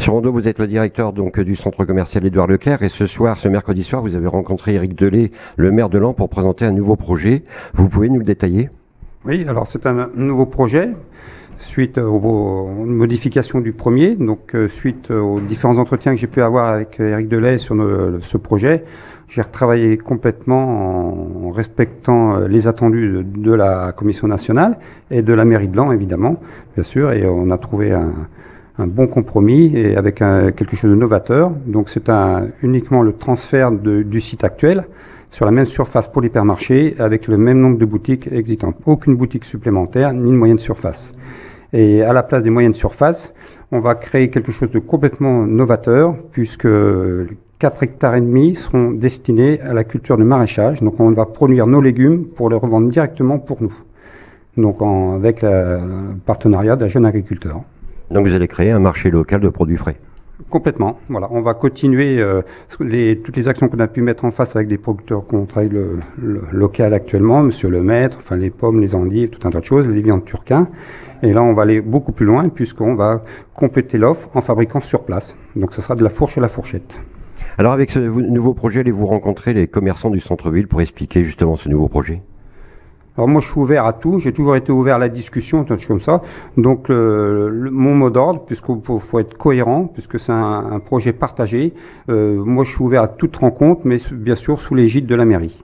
Monsieur Rondeau, vous êtes le directeur donc du centre commercial Édouard Leclerc et ce mercredi soir, vous avez rencontré Éric Delay, le maire de Laon, pour présenter un nouveau projet. Vous pouvez nous le détailler? Oui, alors c'est un nouveau projet suite aux modifications du premier, donc suite aux différents entretiens que j'ai pu avoir avec Éric Delay sur ce projet. J'ai retravaillé complètement en respectant les attendus de la Commission nationale et de la mairie de Laon, évidemment, bien sûr, et on a trouvé un bon compromis et avec quelque chose de novateur. Donc c'est uniquement le transfert du site actuel sur la même surface pour l'hypermarché avec le même nombre de boutiques existantes. Aucune boutique supplémentaire ni de moyenne surface. Et à la place des moyennes surfaces, on va créer quelque chose de complètement novateur puisque 4 hectares et demi seront destinés à la culture de maraîchage. Donc on va produire nos légumes pour les revendre directement pour nous. Donc avec le partenariat d'un jeune agriculteur. Donc vous allez créer un marché local de produits frais. Complètement. Voilà, on va continuer toutes les actions qu'on a pu mettre en face avec des producteurs qu'on travaille le local actuellement, Monsieur le Maître, enfin les pommes, les endives, tout un tas de choses, les viandes turquins. Et là, on va aller beaucoup plus loin puisqu'on va compléter l'offre en fabriquant sur place. Donc ce sera de la fourche et la fourchette. Alors avec ce nouveau projet, allez-vous rencontrer les commerçants du centre-ville pour expliquer justement ce nouveau projet? Alors moi, je suis ouvert à tout. J'ai toujours été ouvert à la discussion, tout comme ça. Donc mon mot d'ordre, puisqu'il faut être cohérent, puisque c'est un projet partagé. Moi, je suis ouvert à toute rencontre, mais bien sûr sous l'égide de la mairie.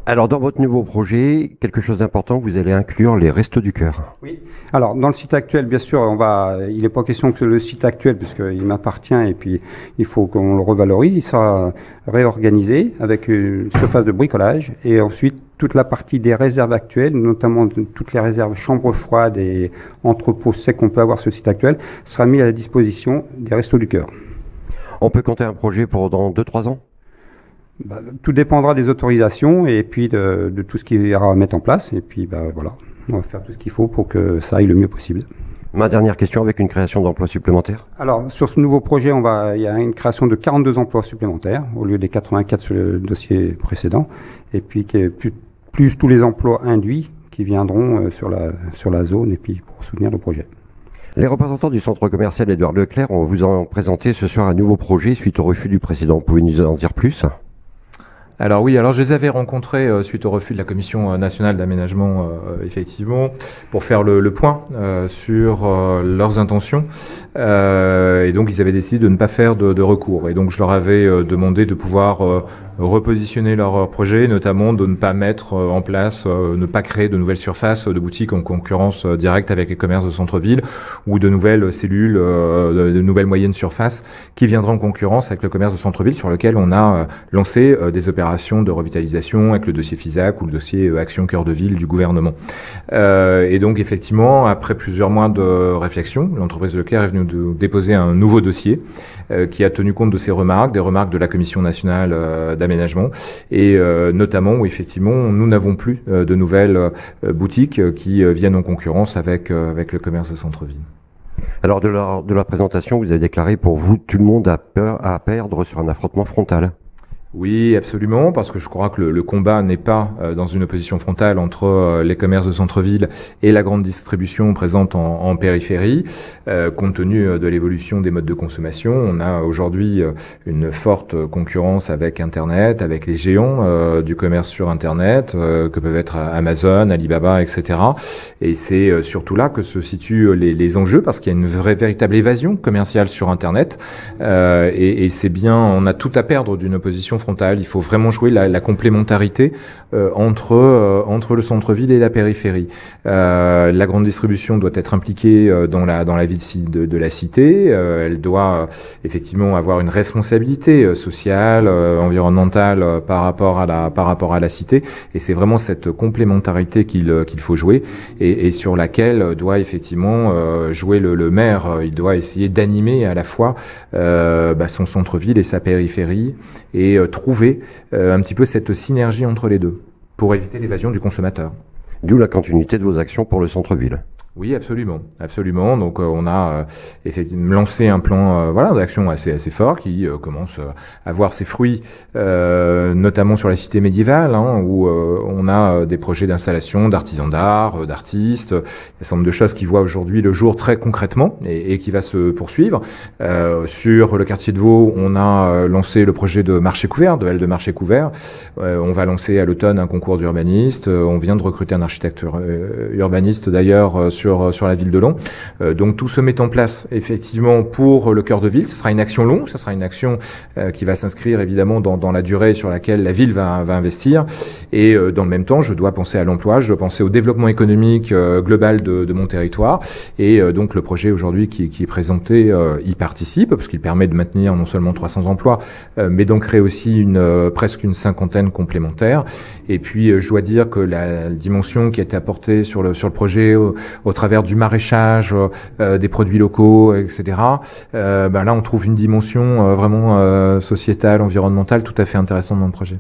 Alors dans votre nouveau projet, quelque chose d'important, vous allez inclure les Restos du Cœur. Oui. Alors dans le site actuel, bien sûr, il n'est pas question que le site actuel, puisqu'il m'appartient et puis il faut qu'on le revalorise. Il sera réorganisé avec une surface de bricolage et ensuite toute la partie des réserves actuelles, notamment toutes les réserves chambres froides et entrepôts secs qu'on peut avoir sur le site actuel, sera mis à la disposition des Restos du Cœur. On peut compter un projet pour dans 2-3 ans? Tout dépendra des autorisations et puis de tout ce qu'il y aura à mettre en place. Et puis voilà, on va faire tout ce qu'il faut pour que ça aille le mieux possible. Ma dernière question, avec une création d'emplois supplémentaires? Alors sur ce nouveau projet, il y a une création de 42 emplois supplémentaires au lieu des 84 sur le dossier précédent. Et puis plus tous les emplois induits qui viendront sur la zone et puis pour soutenir le projet. Les représentants du centre commercial Édouard Leclerc vous ont présenté ce soir un nouveau projet suite au refus du précédent. Pouvez nous en dire plus? Alors oui, je les avais rencontrés suite au refus de la Commission nationale d'aménagement, effectivement, pour faire le point sur leurs intentions. Et donc ils avaient décidé de ne pas faire de recours. Et donc je leur avais demandé de pouvoir repositionner leur projet, notamment de ne pas mettre en place, ne pas créer de nouvelles surfaces de boutiques en concurrence directe avec les commerces de centre-ville ou de nouvelles cellules, de nouvelles moyennes surfaces qui viendraient en concurrence avec le commerce de centre-ville sur lequel on a lancé des opérations de revitalisation avec le dossier FISAC ou le dossier Action Cœur de Ville du gouvernement. Et donc effectivement, après plusieurs mois de réflexion, l'entreprise Leclerc est venue de déposer un nouveau dossier qui a tenu compte de ces remarques, des remarques de la Commission nationale d'aménagement et notamment où effectivement nous n'avons plus de nouvelles boutiques qui viennent en concurrence avec le commerce de centre-ville. Alors de la présentation, vous avez déclaré pour vous, tout le monde a peur à perdre sur un affrontement frontal. Oui, absolument, parce que je crois que le combat n'est pas dans une opposition frontale entre les commerces de centre-ville et la grande distribution présente en périphérie. Compte tenu de l'évolution des modes de consommation, on a aujourd'hui une forte concurrence avec Internet, avec les géants du commerce sur Internet, que peuvent être Amazon, Alibaba, etc. Et c'est surtout là que se situent les enjeux, parce qu'il y a une véritable évasion commerciale sur Internet. Et c'est bien, on a tout à perdre d'une opposition frontale. Il faut vraiment jouer la complémentarité entre le centre-ville et la périphérie. La grande distribution doit être impliquée dans la vie de la cité. Elle doit effectivement avoir une responsabilité sociale, environnementale par rapport à la cité. Et c'est vraiment cette complémentarité qu'il faut jouer et sur laquelle doit effectivement jouer le maire. Il doit essayer d'animer à la fois son centre-ville et sa périphérie et trouver un petit peu cette synergie entre les deux pour éviter l'évasion du consommateur. D'où la continuité de vos actions pour le centre-ville. Oui, absolument, absolument. Donc on a effectivement lancé un plan d'action assez fort qui commence à voir ses fruits, notamment sur la cité médiévale, où on a des projets d'installation d'artisans d'art, d'artistes, un certain nombre de choses qui voient aujourd'hui le jour très concrètement et qui va se poursuivre. Sur le quartier de Vaud, on a lancé le projet de marché couvert, de halle de marché couvert. On va lancer à l'automne un concours d'urbanistes. On vient de recruter un architecte urbaniste d'ailleurs sur la ville de Laon. Donc tout se met en place effectivement pour le cœur de ville. Ce sera une action longue, ce sera une action qui va s'inscrire évidemment dans la durée sur laquelle la ville va investir. Et dans le même temps, je dois penser à l'emploi, je dois penser au développement économique global de mon territoire. Et donc le projet aujourd'hui qui est présenté y participe, parce qu'il permet de maintenir non seulement 300 emplois, mais d'en créer aussi presque une cinquantaine complémentaires. Et puis je dois dire que la dimension qui a été apportée sur le projet au travers du maraîchage, des produits locaux, etc. Là, on trouve une dimension vraiment sociétale, environnementale, tout à fait intéressante dans le projet.